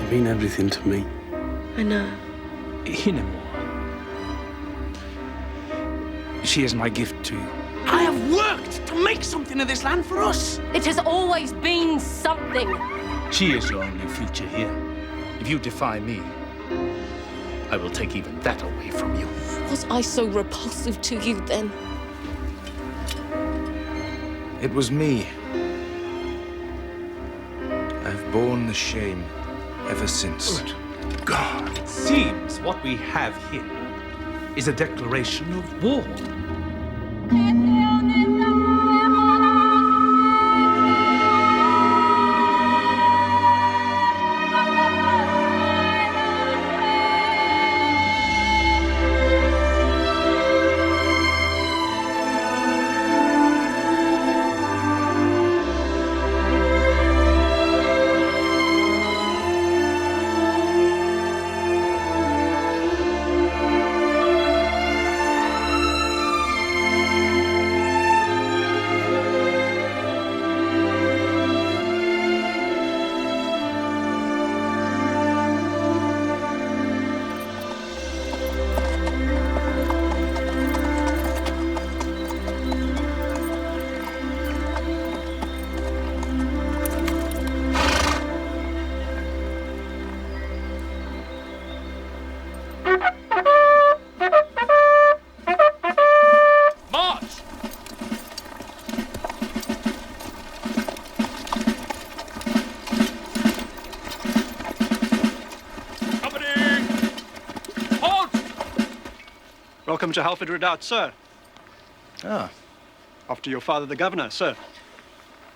mean everything to me. I know. Henare. She is my gift to you. I have worked to make something of this land for us. It has always been something. She is your only future here. If you defy me, I will take even that away from you. Was I so repulsive to you then? It was me. I've borne the shame ever since. Good God. It seems what we have here is a declaration of war. Welcome to Halford Redoubt, sir. Ah. After your father, the governor, sir.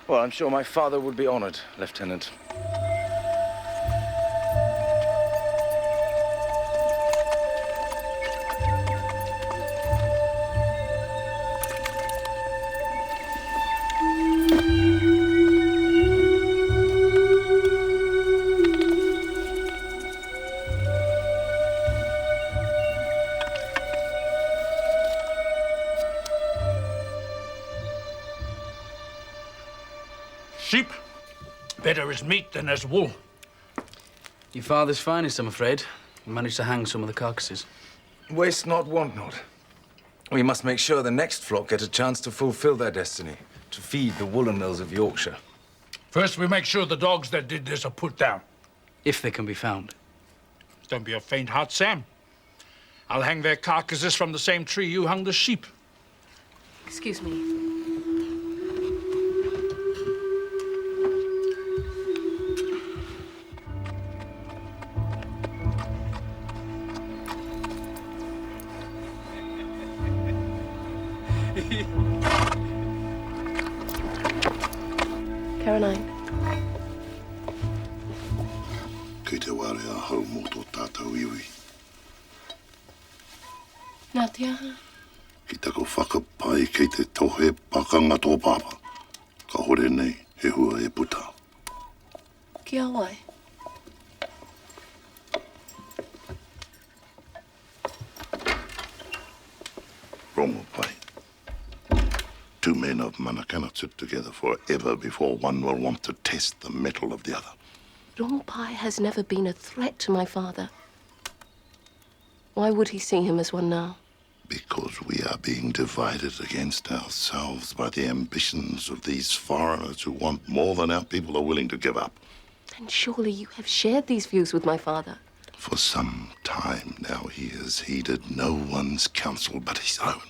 Well, I'm sure my father would be honored, Lieutenant. Sheep, better as meat than as wool. Your father's finest, I'm afraid. He managed to hang some of the carcasses. Waste not, want not. We must make sure the next flock get a chance to fulfill their destiny, to feed the woolen mills of Yorkshire. First, we make sure the dogs that did this are put down. If they can be found. Don't be a faint heart, Sam. I'll hang their carcasses from the same tree you hung the sheep. Excuse me. Caroline. Kei te ware a hau mō tō tātou iwi. Nā te aha. Ki tako whakapai kei te tohe pakanga tō pāpa. Ka hore nei, he hua e puta. Kia wai. Rongo pai. Two men of mana cannot sit together forever before one will want to test the mettle of the other. Rongai has never been a threat to my father. Why would he see him as one now? Because we are being divided against ourselves by the ambitions of these foreigners who want more than our people are willing to give up. Then surely you have shared these views with my father. For some time now, he has heeded no one's counsel but his own.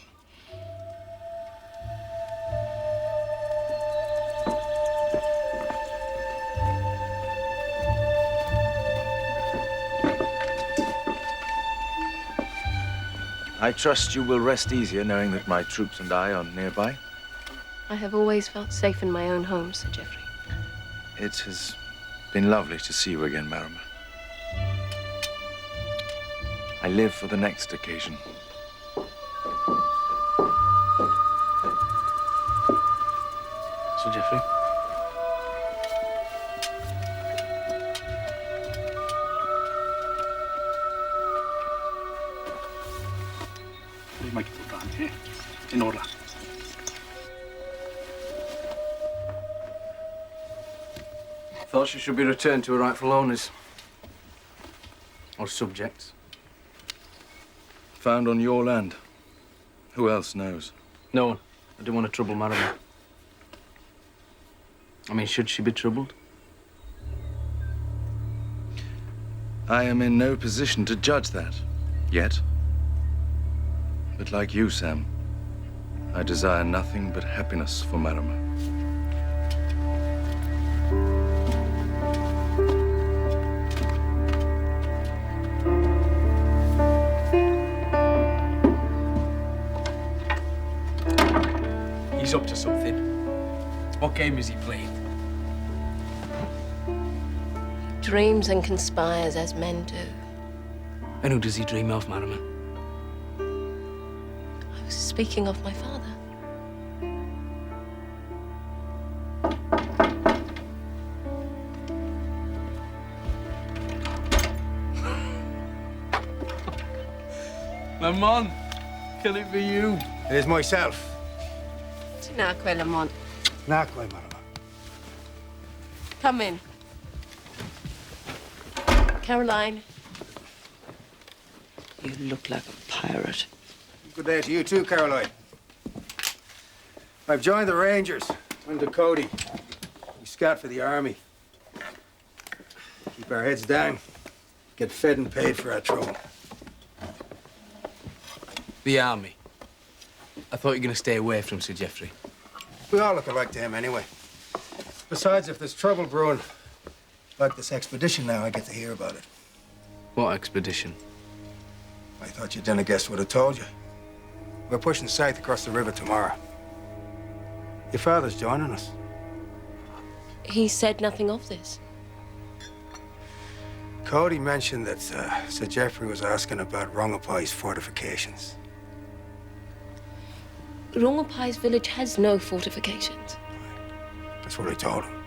I trust you will rest easier knowing that my troops and I are nearby. I have always felt safe in my own home, Sir Geoffrey. It has been lovely to see you again, Marama. I live for the next occasion. Sir Geoffrey? Make it down here. In order. Thought she should be returned to her rightful owners. Or subjects. Found on your land. Who else knows? No one. I didn't want to trouble Marama. I mean, should she be troubled? I am in no position to judge that. Yet. But like you, Sam, I desire nothing but happiness for Marama. He's up to something. What game is he playing? Dreams and conspires as men do. And who does he dream of, Marama? I was speaking of my father. Lamont, can it be you? It is myself. Tinakwe Lamont. Nakwe, Marama. Come in. Caroline. You look like a pirate. Good day to you too, Caroline. I've joined the Rangers under Cody. We scout for the army. Keep our heads down. Get fed and paid for our trouble. The army. I thought you were going to stay away from Sir Geoffrey. We all look alike to him anyway. Besides, if there's trouble brewing, like this expedition now, I get to hear about it. What expedition? I thought you didn't guess what I told you. We're pushing south across the river tomorrow. Your father's joining us. He said nothing of this. Cody mentioned that Sir Geoffrey was asking about Rongapai's fortifications. Rongapai's village has no fortifications. That's what I told him.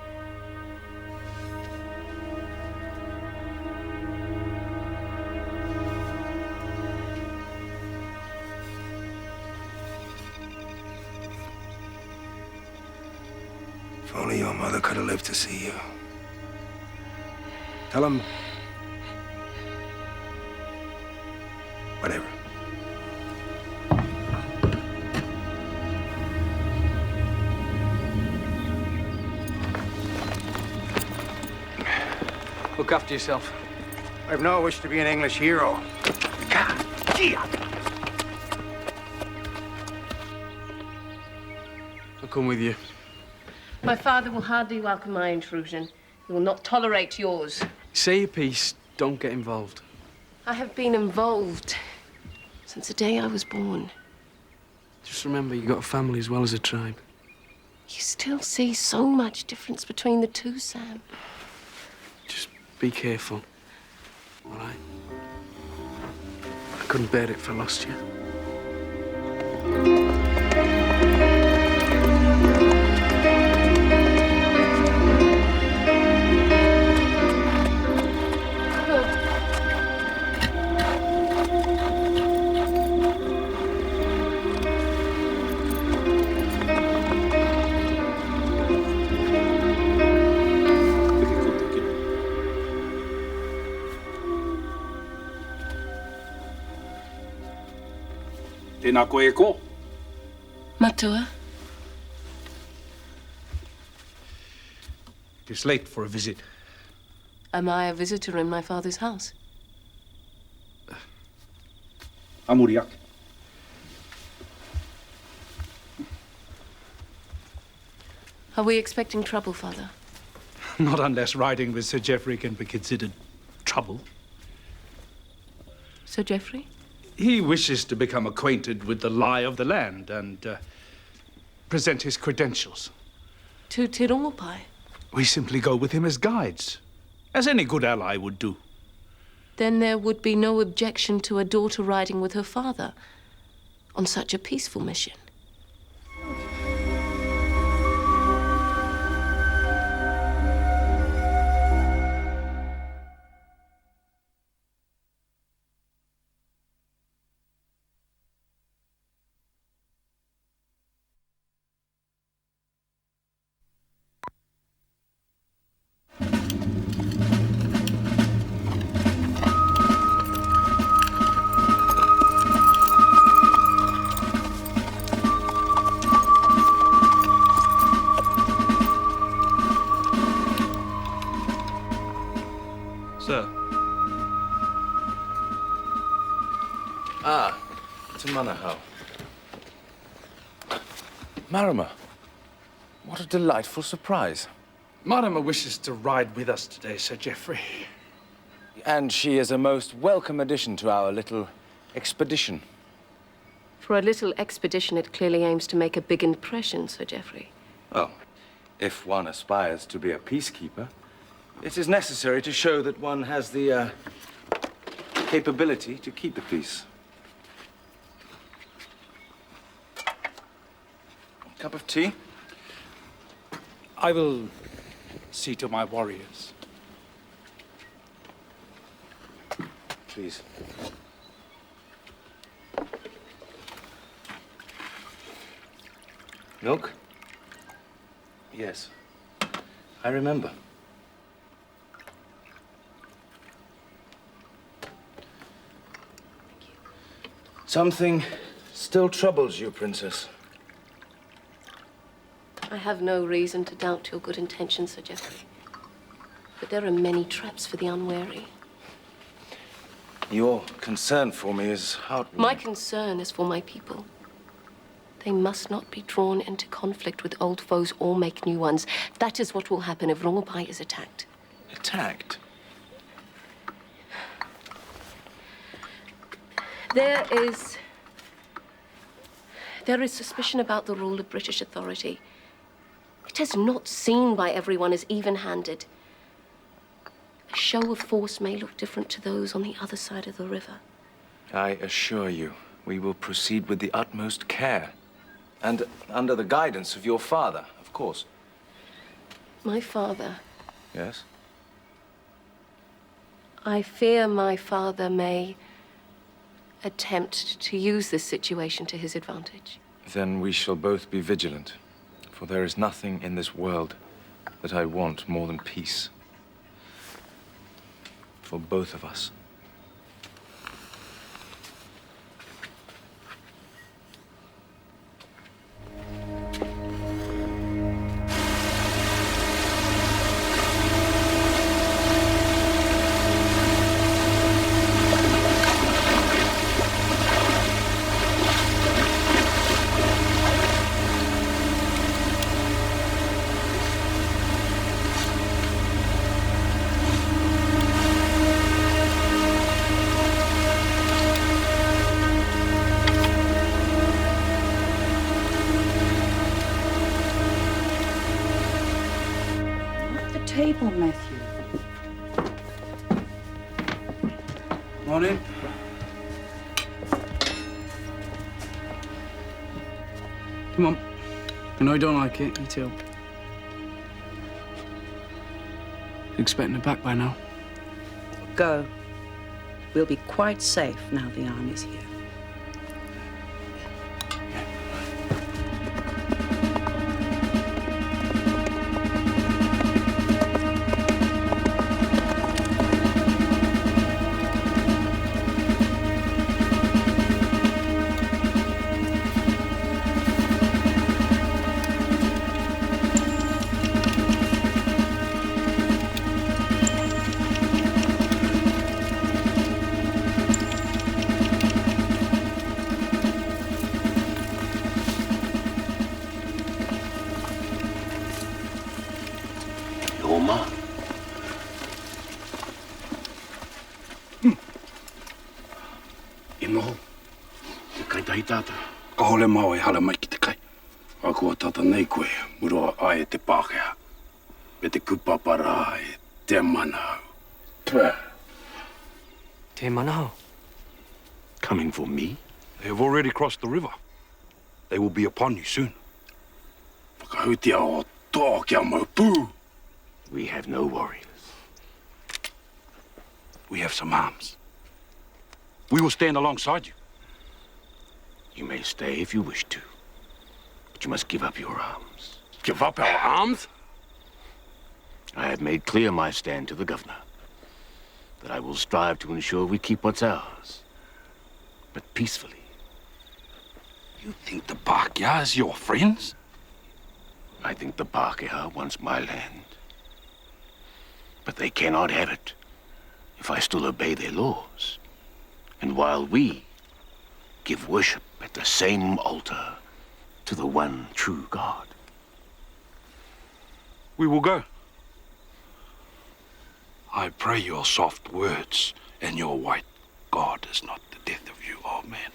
If only your mother could have lived to see you. Tell him... whatever. Look after yourself. I've no wish to be an English hero. I'll come with you. My father will hardly welcome my intrusion. He will not tolerate yours. Say your piece. Don't get involved. I have been involved since the day I was born. Just remember, you got a family as well as a tribe. You still see so much difference between the two, Sam. Just be careful. All right? I couldn't bear it if I lost you. Tēnā koe e ko. Matua? It's late for a visit. Am I a visitor in my father's house? Amuriak. Are we expecting trouble, Father? Not unless riding with Sir Geoffrey can be considered trouble. Sir Geoffrey? He wishes to become acquainted with the lie of the land and present his credentials. To Te Rongopai? We simply go with him as guides, as any good ally would do. Then there would be no objection to a daughter riding with her father on such a peaceful mission. Sir. Ah, Te Manahau. Marama, what a delightful surprise. Marama wishes to ride with us today, Sir Geoffrey. And she is a most welcome addition to our little expedition. For a little expedition, it clearly aims to make a big impression, Sir Geoffrey. Well, if one aspires to be a peacekeeper, it is necessary to show that one has the capability to keep the peace. Cup of tea? I will see to my warriors. Please. Milk? Yes. I remember. Something still troubles you, Princess. I have no reason to doubt your good intentions, Sir Geoffrey. But there are many traps for the unwary. Your concern for me is heartwarming. My concern is for my people. They must not be drawn into conflict with old foes or make new ones. That is what will happen if Rongopai is attacked. Attacked? There is suspicion about the rule of British authority. It is not seen by everyone as even-handed. A show of force may look different to those on the other side of the river. I assure you, we will proceed with the utmost care. And under the guidance of your father, of course. My father. Yes? I fear my father may attempt to use this situation to his advantage. Then we shall both be vigilant. For there is nothing in this world that I want more than peace. For both of us. Table, Matthew. Morning. Come on. I know you don't like it, you too. Expecting her back by now. Go. We'll be quite safe now the army's here. Ka hole mau e hala mai ki te kai. A kua tata nei koe, muro ai te Pākehā. Me te kupapara e Te Manahau. Te Manahau? Coming for me? They have already crossed the river. They will be upon you soon. Whakahutia o toa kia mau pū. We have no warriors. We have some arms. We will stand alongside you. You may stay if you wish to, but you must give up your arms. Give up our arms? I have made clear my stand to the governor, that I will strive to ensure we keep what's ours, but peacefully. You think the Pākehā is your friends? I think the Pākehā wants my land, but they cannot have it. if I still obey their laws, and while we give worship at the same altar to the one true God. We will go. I pray your soft words and your white God is not the death of you, old man.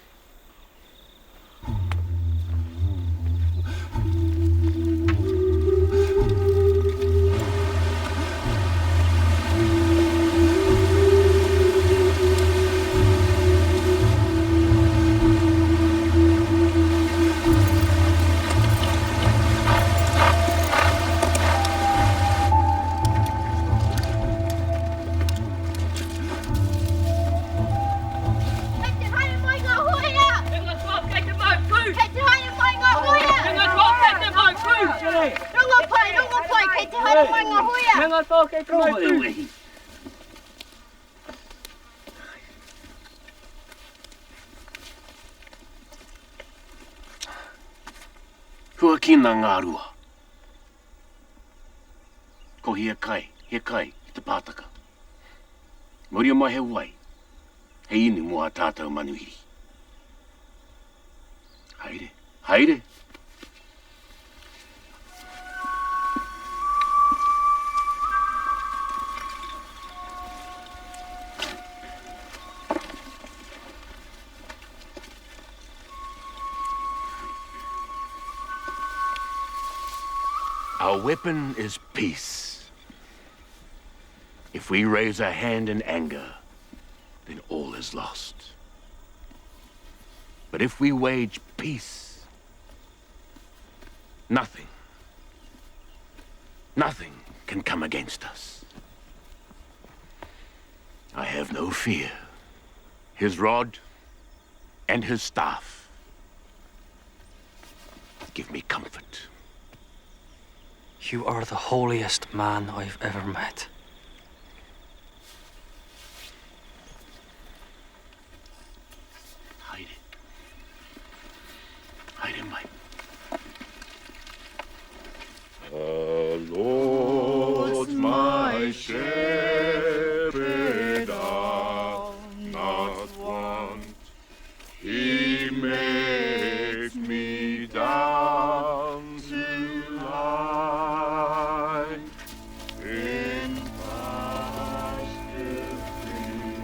Kua kina ngā rua. Ko he kai, i te pātaka. Moria mai he wai, he inu mua tātou manuhiri. Haere, haere. Our weapon is peace. If we raise a hand in anger, then all is lost. But if we wage peace, nothing can come against us. I have no fear. His rod and his staff give me comfort. You are the holiest man I've ever met. Hide it, Mike. The Lord's my shepherd, I'll not want. He makes me down to lie in pasture green.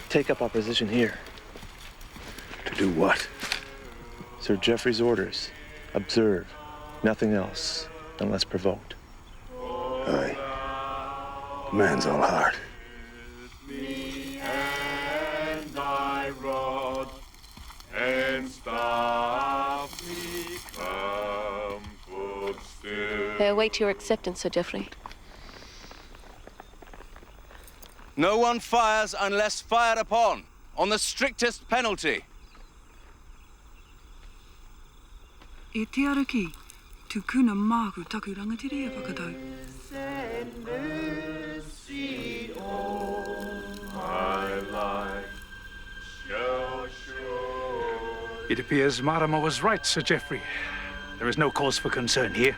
Take up our position here. To do what? Sir Geoffrey's orders. Observe. Nothing else, unless provoked. Aye. The man's all heart. And thy rod and staff me comfort still. I await your acceptance, Sir Geoffrey. No one fires unless fired upon. on the strictest penalty. E te araki, tukuna māku taku rangatiri e whakatau. It appears Marama was right, Sir Geoffrey. There is no cause for concern here.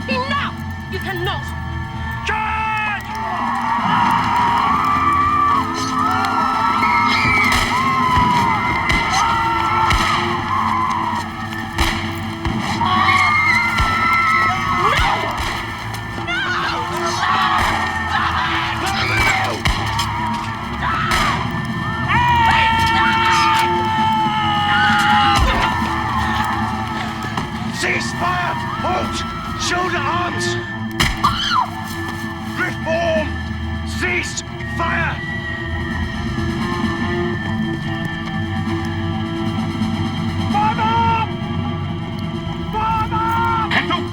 Enough! You cannot! Cease fire! Halt! Shoulder arms! Reform! Cease fire! Father! Father! Head up!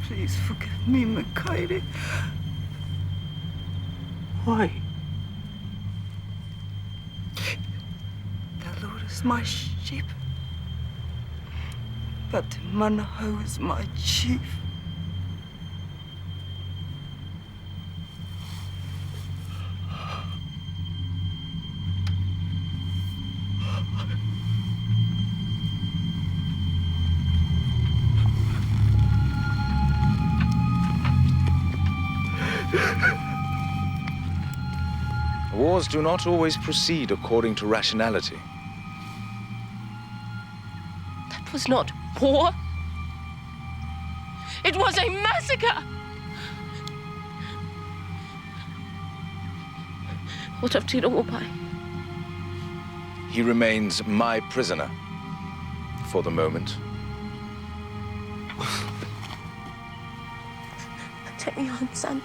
Please forgive me, Makaire. Why? The Lord is my sheep, but Te Manahau is my chief. Wars do not always proceed according to rationality. That was not war. It was a massacre! What of Tiropai? He remains my prisoner for the moment. Take me home, son.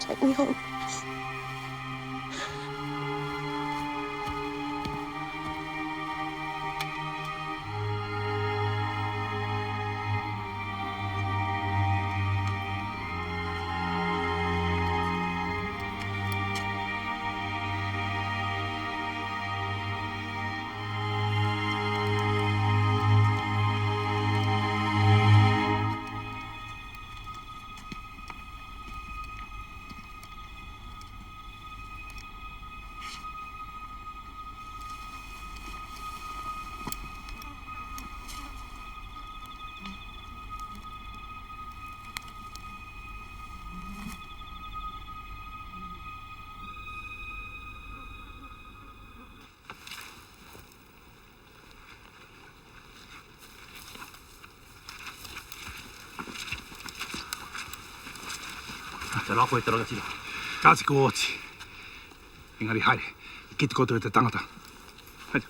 Take me home. Te rako e te rangatira. Kāti ko oti. Engari haere, I ki te koto e te tangata. Haere.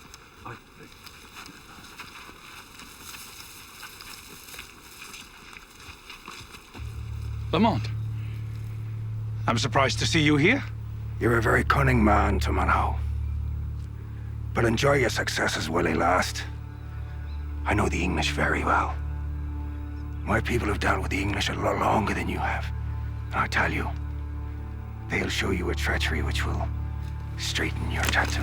Lamont, I'm surprised to see you here. You're a very cunning man, Te Manahau. But enjoy your successes while they last. I know the English very well. My people have dealt with the English a lot longer than you have. And I tell you, they'll show you a treachery which will straighten your tattoo.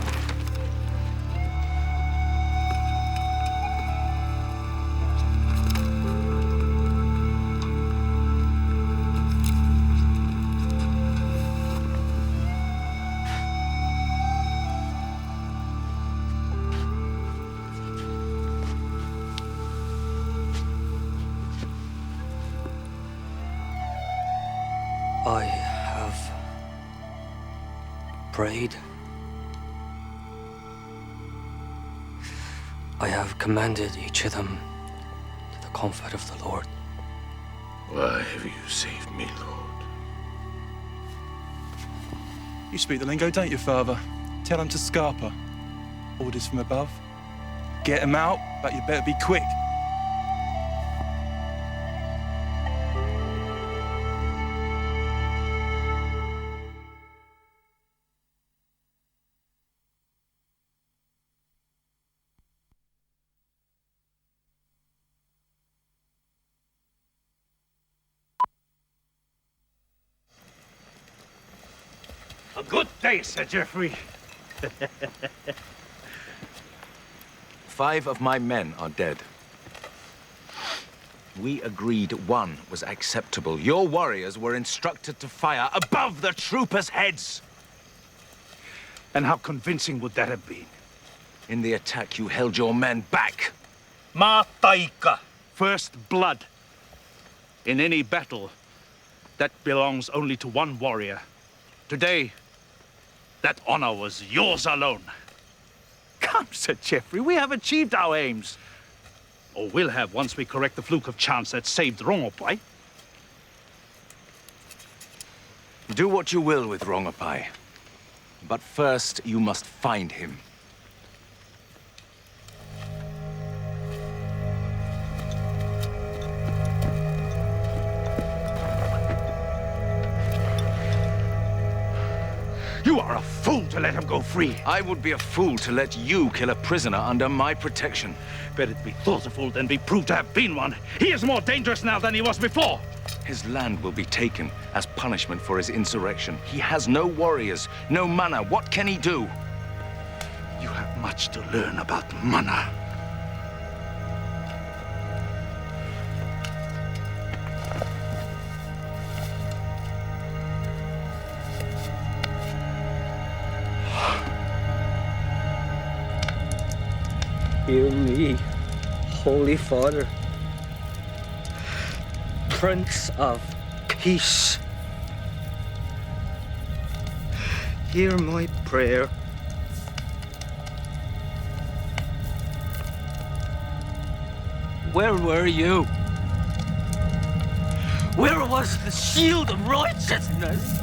I have prayed. I have commended each of them to the comfort of the Lord. Why have you saved me, Lord? You speak the lingo, don't you, Father? Tell him to scarper. Orders from above. Get him out, but you better be quick. A good day, Sir Geoffrey. 5 of my men are dead. We agreed 1 was acceptable. Your warriors were instructed to fire above the troopers' heads. And how convincing would that have been? In the attack, you held your men back. Mataika. First blood. In any battle, that belongs only to one warrior. Today, that honor was yours alone. Come, Sir Geoffrey, we have achieved our aims. Or will have once we correct the fluke of chance that saved Rongopai. Do what you will with Rongopai. But first, you must find him. You are a fool to let him go free. I would be a fool to let you kill a prisoner under my protection. Better be thought a fool than be proved to have been one. He is more dangerous now than he was before. His land will be taken as punishment for his insurrection. He has no warriors, no mana. What can he do? You have much to learn about mana. Hear me, Holy Father, Prince of Peace. Hear my prayer. Where were you? Where was the shield of righteousness?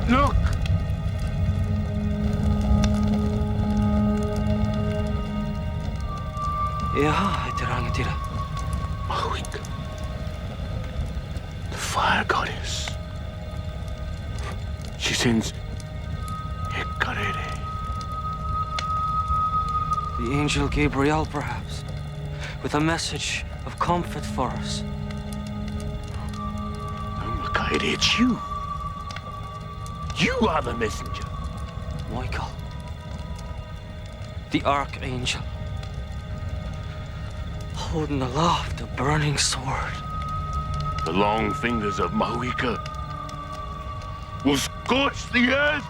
Look! Yeah, Itirangatira. Mahawik. The fire goddess. She sends Hekarere. The angel Gabriel, perhaps, with a message of comfort for us. No, Makaere, it's you. You are the messenger. Michael, the archangel, holding aloft a burning sword. The long fingers of Mahawika will scorch the earth.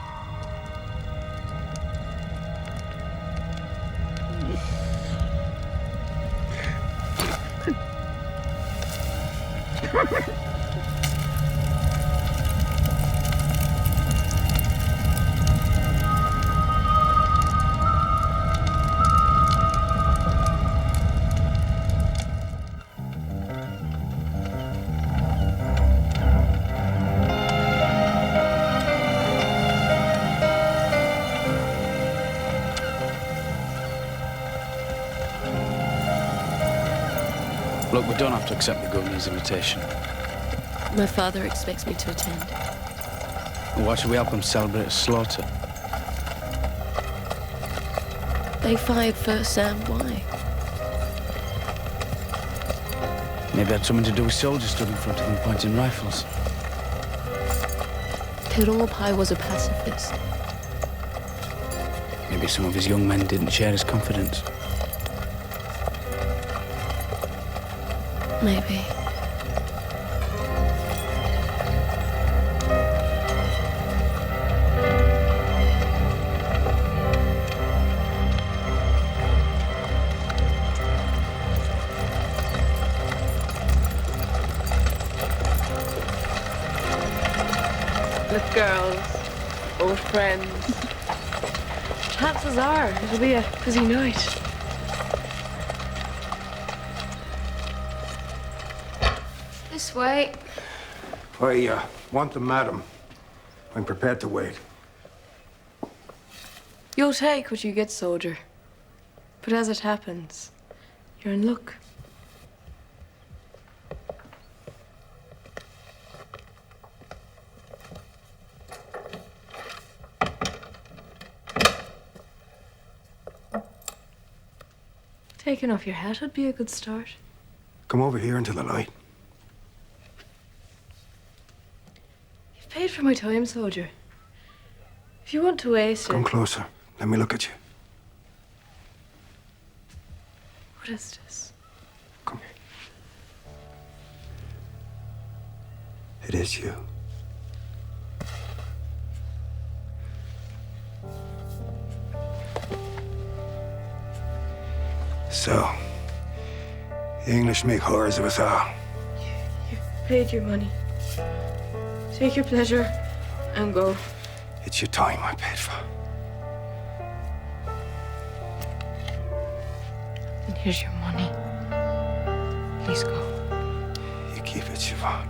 Look, we don't have to accept the governor's invitation. My father expects me to attend. Why should we help him celebrate a slaughter? They fired first, Sam. Why? Maybe it had something to do with soldiers stood in front of him pointing rifles. Te Rongopai was a pacifist. Maybe some of his young men didn't share his confidence. Maybe. girls, old friends. Chances are it'll be a busy night. This way. I want the madam. I'm prepared to wait. You'll take what you get, soldier. But as it happens, you're in luck. Taking off your hat would be a good start. Come over here into the light. You've paid for my time, soldier. If you want to waste it... Come closer. Let me look at you. What is this? Come here. It is you. So, the English make whores of us all. You've paid your money. Take your pleasure and go. It's your time I paid for. And here's your money. Please go. You keep it, Siobhan.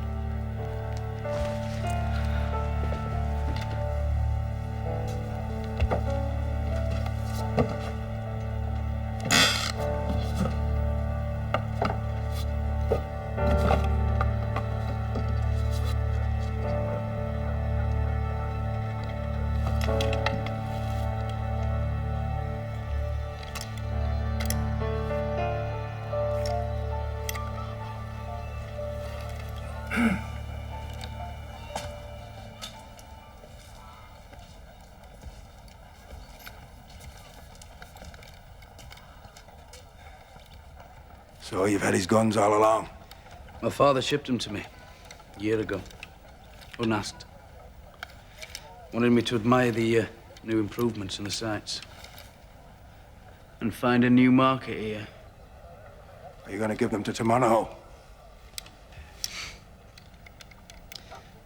So you've had his guns all along? My father shipped them to me a year ago, unasked. Wanted me to admire the new improvements in the sites and find a new market here. Are you going to give them to Te Manahau?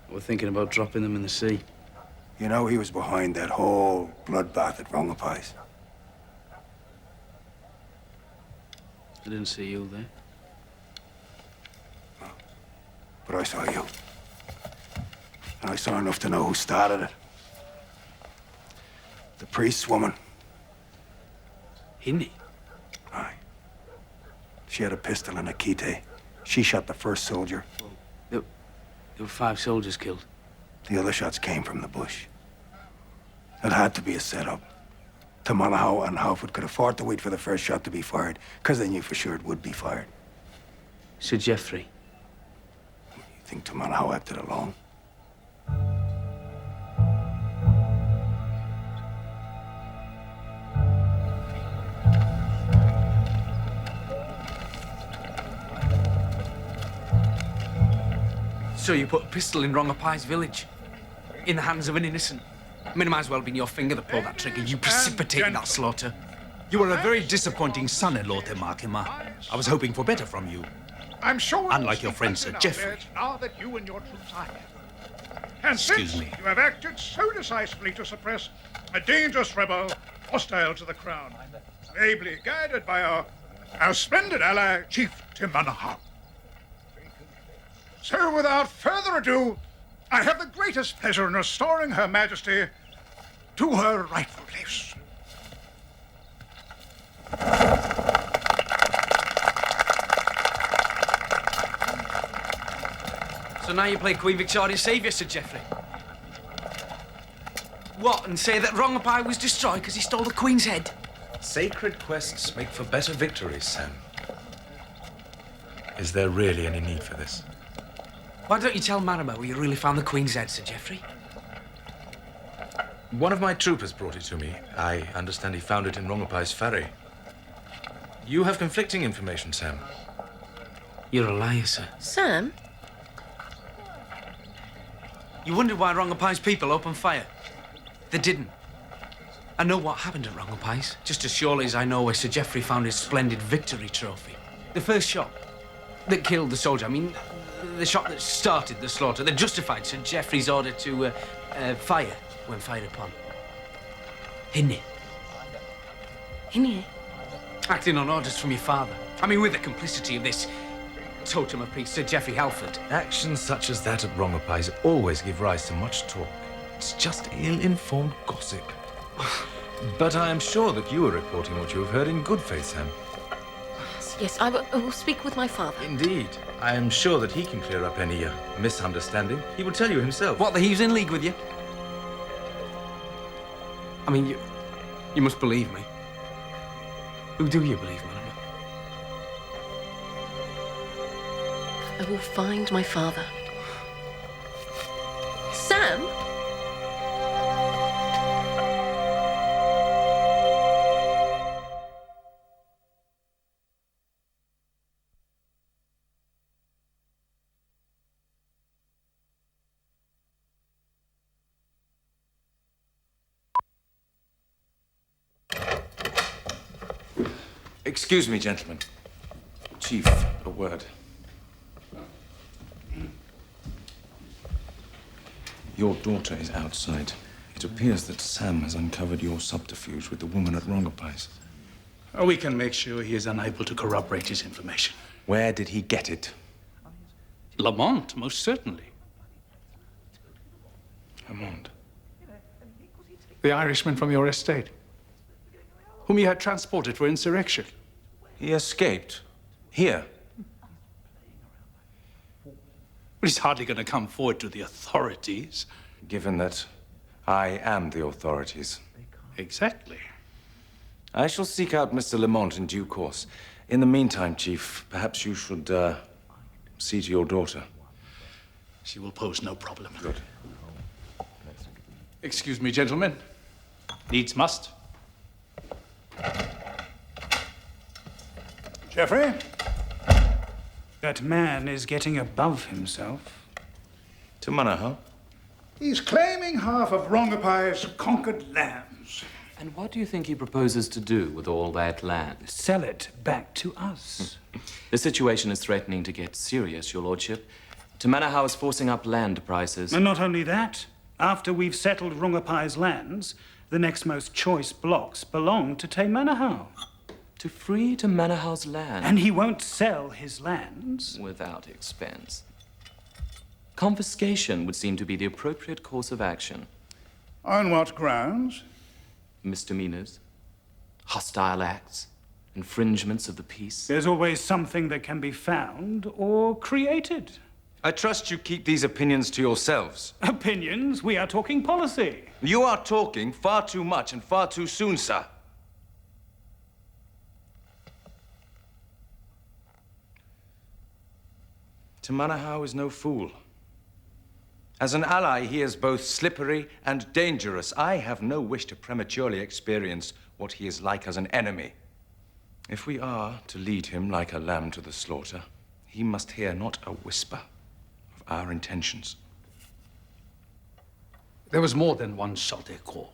We're thinking about dropping them in the sea. You know he was behind that whole bloodbath at Rongapai's. I didn't see you there. No. But I saw you. And I saw enough to know who started it. The priest's woman. Henare? Aye. She had a pistol and a kite. She shot the first soldier. There were 5 soldiers killed. The other shots came from the bush. It had to be a setup. Te Manahau and Hauford could afford to wait for the first shot to be fired, because they knew for sure it would be fired. Sir Geoffrey? You think Te Manahau acted alone? So you put a pistol in Rongapai's village, in the hands of an innocent. I mean, it might as well have been your finger that pulled that trigger. You precipitated that slaughter. You were a very disappointing son-in-law, Te Makima. I was hoping for better from you. I'm sure. Unlike your friend Sir Geoffrey. Now that you and your troops are here. And Excuse since me. you have acted so decisively to suppress a dangerous rebel hostile to the crown, ably guided by our splendid ally, Chief Te Manahau. So, without further ado, I have the greatest pleasure in restoring Her Majesty to her rightful place. So now you play Queen Victoria's saviour, Sir Geoffrey. What, and say that Rongapai was destroyed because he stole the Queen's head? Sacred quests make for better victories, Sam. Is there really any need for this? Why don't you tell Marama where you really found the Queen's head, Sir Geoffrey? One of my troopers brought it to me. I understand he found it in Rongapai's ferry. You have conflicting information, Sam. You're a liar, sir. Sam? You wondered why Rongapai's people opened fire? They didn't. I know what happened at Rongapai's, just as surely as I know where Sir Geoffrey found his splendid victory trophy. The first shot that killed the soldier, I mean, the shot that started the slaughter, that justified Sir Geoffrey's order to Fire, when fired upon. Henare. Henare? Acting on orders from your father. I mean, with the complicity of this totem of peace, Sir Geoffrey Halford. Actions such as that at Rongopai always give rise to much talk. It's just ill-informed gossip. But I am sure that you are reporting what you have heard in good faith, Sam. Yes, I will speak with my father. Indeed. I am sure that he can clear up any misunderstanding. He will tell you himself. What, that he's in league with you? I mean, you must believe me. Who do you believe, Madam? I will find my father. Sam? Excuse me, gentlemen. Chief, a word. Your daughter is outside. It appears that Sam has uncovered your subterfuge with the woman at Rongopai. We can make sure he is unable to corroborate his information. Where did he get it? Lamont, most certainly. Lamont? The Irishman from your estate, whom you had transported for insurrection. He escaped. Here. But he's hardly going to come forward to the authorities. Given that I am the authorities. Exactly. I shall seek out Mr. Lamont in due course. In the meantime, Chief, perhaps you should see to your daughter. She will pose no problem. Good. Excuse me, gentlemen. Needs must. Geoffrey? That man is getting above himself. Te Manahau? He's claiming half of Rongopai's conquered lands. And what do you think he proposes to do with all that land? Sell it back to us. The situation is threatening to get serious, Your Lordship. Te Manahau is forcing up land prices. And not only that, after we've settled Rongopai's lands, the next most choice blocks belong to Te Manahau. To free Te Manahau's land. And he won't sell his lands. Without expense. Confiscation would seem to be the appropriate course of action. On what grounds? Misdemeanors, hostile acts, infringements of the peace. There's always something that can be found or created. I trust you keep these opinions to yourselves. Opinions? We are talking policy. You are talking far too much and far too soon, sir. Te Manahau is no fool. As an ally, he is both slippery and dangerous. I have no wish to prematurely experience what he is like as an enemy. If we are to lead him like a lamb to the slaughter, he must hear not a whisper of our intentions. There was more than one soldier call.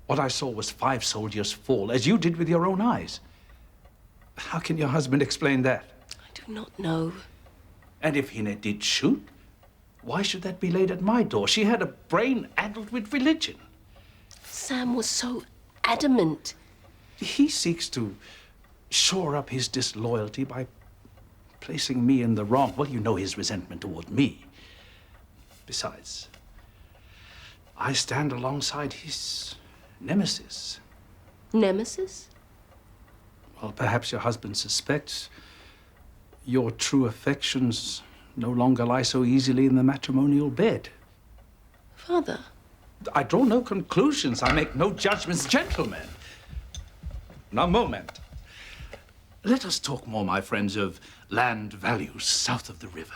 What I saw was 5 soldiers fall, as you did with your own eyes. How can your husband explain that? I do not know. And if Henare did shoot, why should that be laid at my door? She had a brain addled with religion. Sam was so adamant. He seeks to shore up his disloyalty by placing me in the wrong. Well, you know his resentment toward me. Besides, I stand alongside his nemesis. Nemesis? Well, perhaps your husband suspects your true affections no longer lie so easily in the matrimonial bed. Father? I draw no conclusions. I make no judgments, gentlemen. Now, moment. Let us talk more, my friends, of land values south of the river.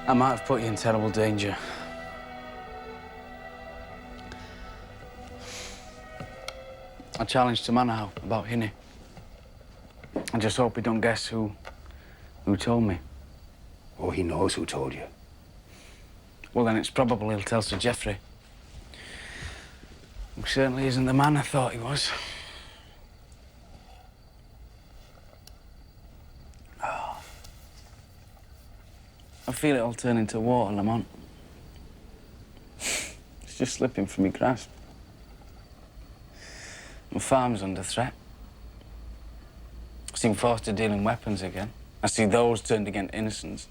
I might have put you in terrible danger. I challenged Te Manahau about Henare. I just hope he don't guess who Who told me? Oh, he knows who told you. Well, then it's probable he'll tell Sir Geoffrey. He certainly isn't the man I thought he was. Oh. I feel it all turn into water, Lamont. It's just slipping from my grasp. My farm's under threat. I see forced to deal in weapons again. I see those turned against innocents.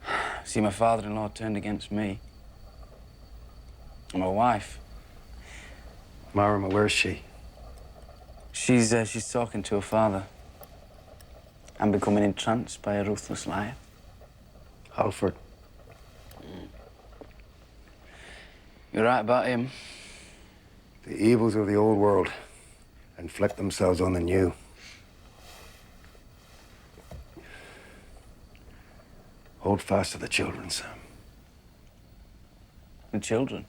I see my father-in-law turned against me. And my wife. Marama, where's she? She's talking to her father. And becoming entranced by a ruthless liar. Halford. You're right about him. The evils of the old world inflict themselves on the new. Hold fast to the children, Sam. The children?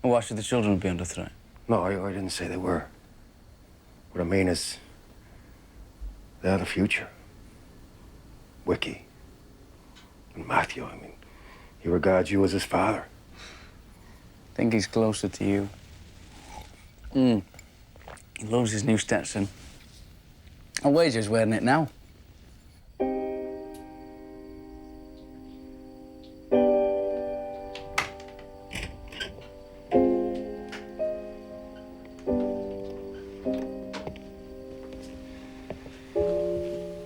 Well, why should the children be under threat? No, I didn't say they were. What I mean is, they're the future. Wiki. And Matthew, I mean, he regards you as his father. I think he's closer to you. He loves his new Stetson. I'll wager he's wearing it now.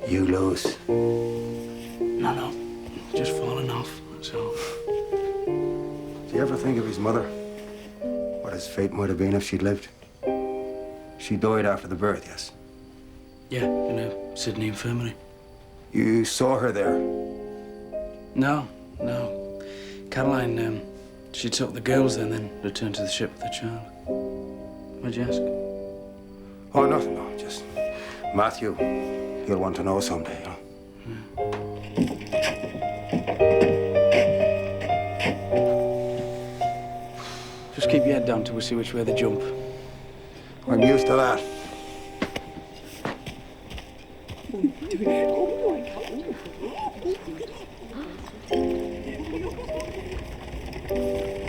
You lose. No. Just falling off, that's all. Do you ever think of his mother? What his fate might have been if she'd lived? She died after the birth, yes? Yeah, in a Sydney infirmary. You saw her there? No. Caroline, she took the girls there and then returned to the ship with the child. Why'd you ask? Oh, nothing, no. Just Matthew. He'll want to know someday, you know? Just keep your head down till we see which way they jump. I'm used to that.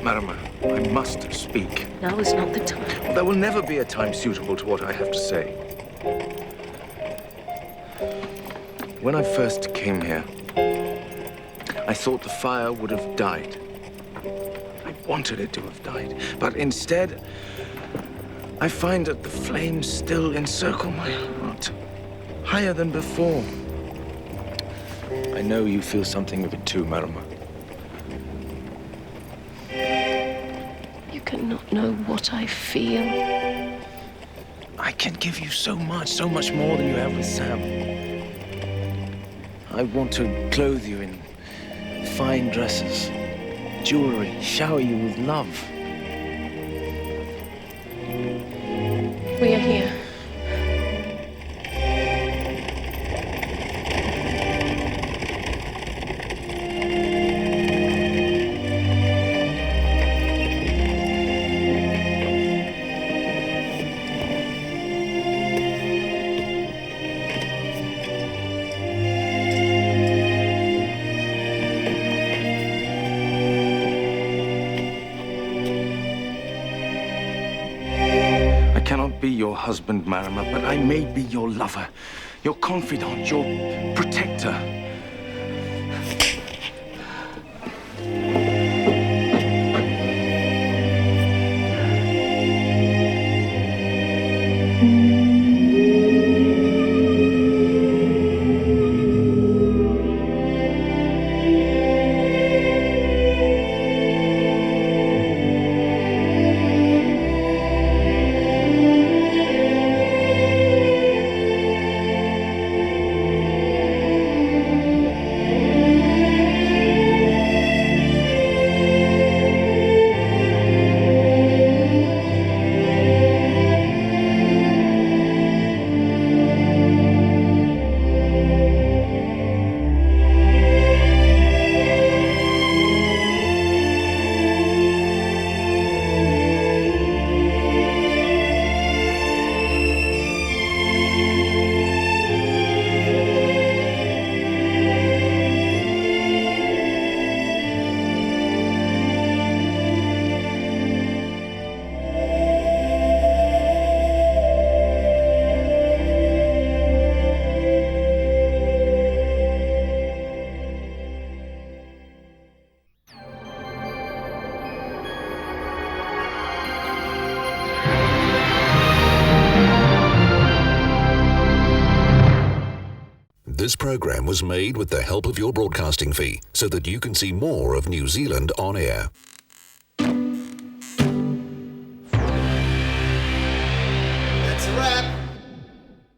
Marama, I must speak. Now is not the time. Well, there will never be a time suitable to what I have to say. When I first came here, I thought the fire would have died. I wanted it to have died, but instead, I find that the flames still encircle my heart, higher than before. I know you feel something of it too, Marama. You cannot know what I feel. I can give you so much more than you have with Sam. I want to clothe you in fine dresses, jewelry, shower you with love. We are here. Be your husband, Marama, but I may be your lover, your confidant, your protector. This program was made with the help of your broadcasting fee so that you can see more of New Zealand on air.